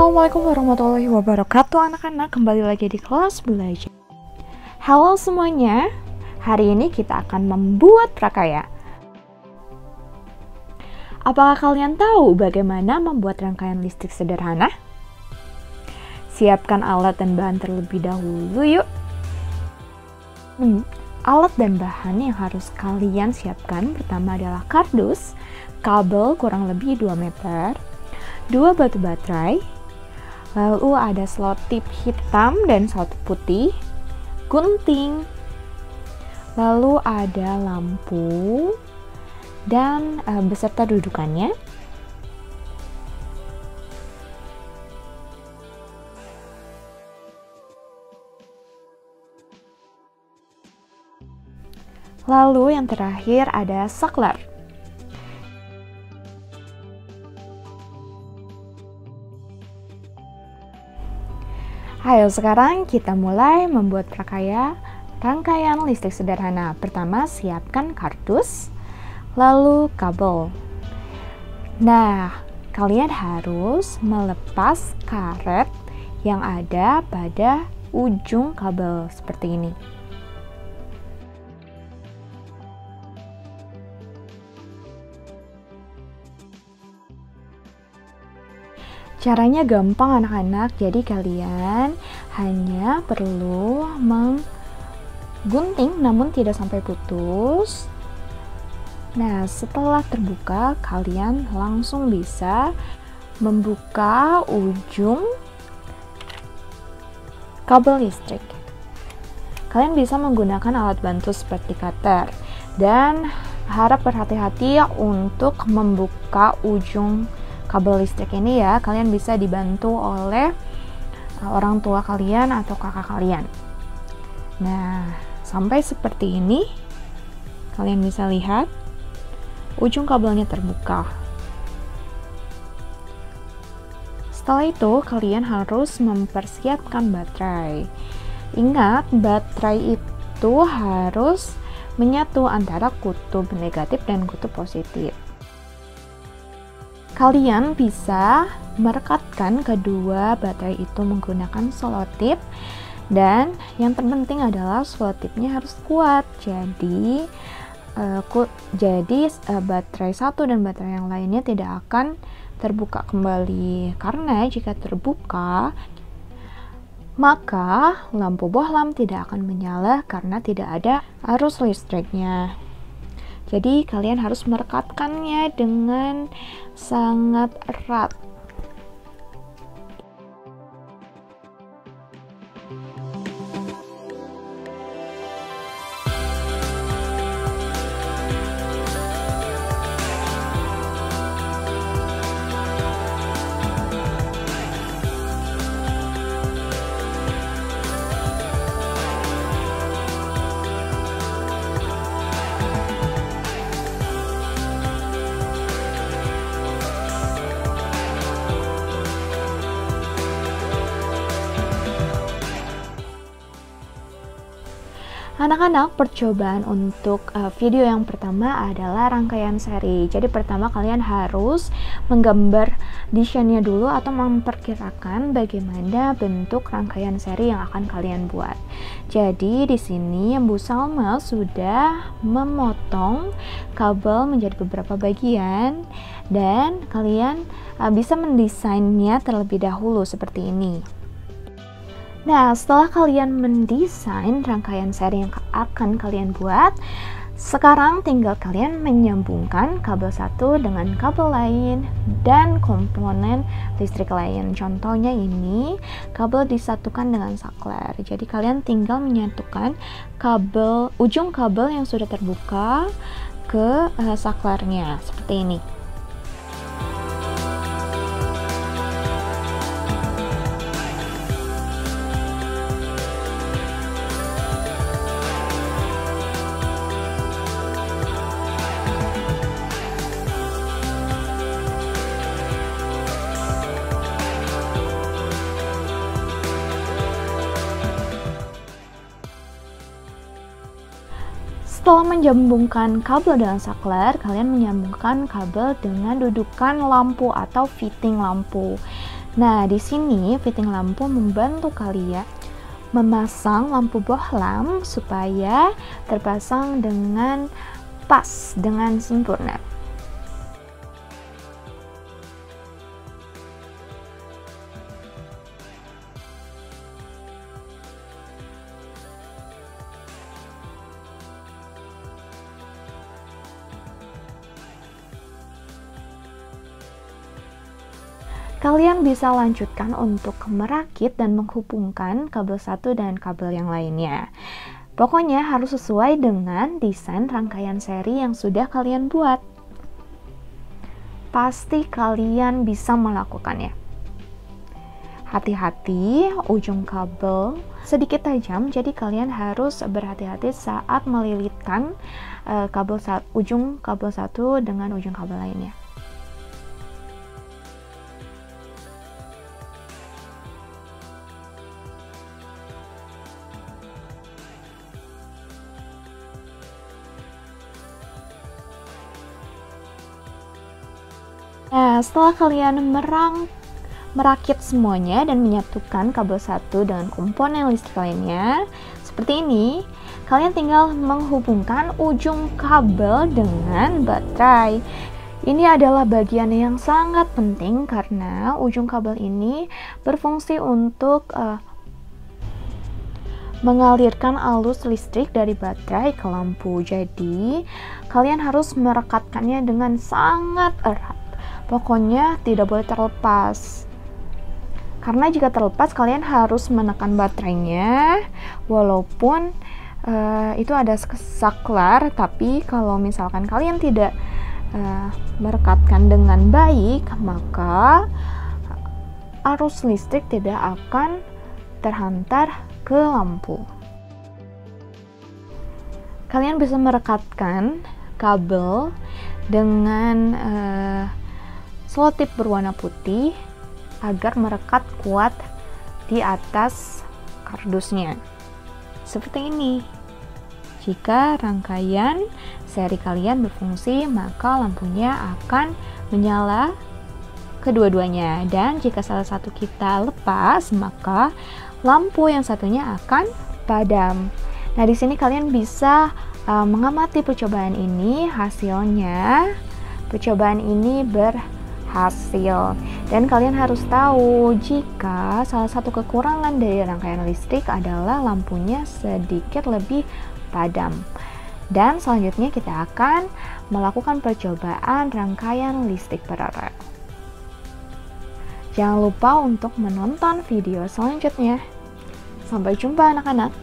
Assalamualaikum warahmatullahi wabarakatuh anak-anak, kembali lagi di kelas belajar. Halo semuanya, hari ini kita akan membuat prakarya. Apakah kalian tahu bagaimana membuat rangkaian listrik sederhana? Siapkan alat dan bahan terlebih dahulu yuk. Alat dan bahan yang harus kalian siapkan pertama adalah kardus, kabel kurang lebih 2 meter, 2 batu baterai, lalu ada selotip hitam dan selotip putih, gunting, lalu ada lampu, dan beserta dudukannya. Lalu yang terakhir ada saklar. Ayo sekarang kita mulai membuat prakarya rangkaian listrik sederhana. Pertama siapkan kardus, lalu kabel. Nah, kalian harus melepas karet yang ada pada ujung kabel seperti ini. Caranya gampang anak-anak, jadi kalian hanya perlu menggunting namun tidak sampai putus. Nah, setelah terbuka, kalian langsung bisa membuka ujung kabel listrik. Kalian bisa menggunakan alat bantu seperti cutter dan harap berhati-hati untuk membuka ujung kabel listrik ini ya. Kalian bisa dibantu oleh orang tua kalian atau kakak kalian. Nah, sampai seperti ini kalian bisa lihat ujung kabelnya terbuka. Setelah itu kalian harus mempersiapkan baterai. Ingat, baterai itu harus menyatu antara kutub negatif dan kutub positif. Kalian bisa merekatkan kedua baterai itu menggunakan selotip, dan yang terpenting adalah selotipnya harus kuat. Jadi baterai satu dan baterai yang lainnya tidak akan terbuka kembali, karena jika terbuka maka lampu bohlam tidak akan menyala karena tidak ada arus listriknya. Jadi kalian harus merekatkannya dengan sangat erat. Anak-anak, percobaan untuk video yang pertama adalah rangkaian seri. Jadi pertama kalian harus menggambar desainnya dulu atau memperkirakan bagaimana bentuk rangkaian seri yang akan kalian buat. Jadi di sini Bu Salma sudah memotong kabel menjadi beberapa bagian dan kalian bisa mendesainnya terlebih dahulu seperti ini. Nah, setelah kalian mendesain rangkaian seri yang akan kalian buat, sekarang tinggal kalian menyambungkan kabel satu dengan kabel lain dan komponen listrik lain. Contohnya ini, kabel disatukan dengan saklar. Jadi kalian tinggal menyatukan ujung kabel yang sudah terbuka ke saklarnya seperti ini. Setelah menyambungkan kabel dengan saklar, kalian menyambungkan kabel dengan dudukan lampu atau fitting lampu. Nah, di sini fitting lampu membantu kalian memasang lampu bohlam supaya terpasang dengan pas, dengan sempurna. Kalian bisa lanjutkan untuk merakit dan menghubungkan kabel satu dan kabel yang lainnya. Pokoknya harus sesuai dengan desain rangkaian seri yang sudah kalian buat. Pasti kalian bisa melakukannya. Hati-hati, ujung kabel sedikit tajam, jadi kalian harus berhati-hati saat melilitkan ujung kabel satu dengan ujung kabel lainnya. Nah, setelah kalian merakit semuanya dan menyatukan kabel satu dengan komponen listrik lainnya, seperti ini, kalian tinggal menghubungkan ujung kabel dengan baterai. Ini adalah bagian yang sangat penting karena ujung kabel ini berfungsi untuk mengalirkan arus listrik dari baterai ke lampu. Jadi, kalian harus merekatkannya dengan sangat erat. Pokoknya tidak boleh terlepas. Karena jika terlepas, kalian harus menekan baterainya, walaupun itu ada saklar. Tapi kalau misalkan kalian tidak merekatkan dengan baik, maka arus listrik tidak akan terhantar ke lampu. Kalian bisa merekatkan kabel dengan selotip berwarna putih agar merekat kuat di atas kardusnya. Seperti ini. Jika rangkaian seri kalian berfungsi, maka lampunya akan menyala kedua-duanya. Dan jika salah satu kita lepas, maka lampu yang satunya akan padam. Nah, di sini kalian bisa mengamati percobaan ini. Hasilnya, percobaan ini berhasil. Dan kalian harus tahu jika salah satu kekurangan dari rangkaian listrik adalah lampunya sedikit lebih padam. Dan selanjutnya kita akan melakukan percobaan rangkaian listrik paralel. Jangan lupa untuk menonton video selanjutnya. Sampai jumpa anak-anak.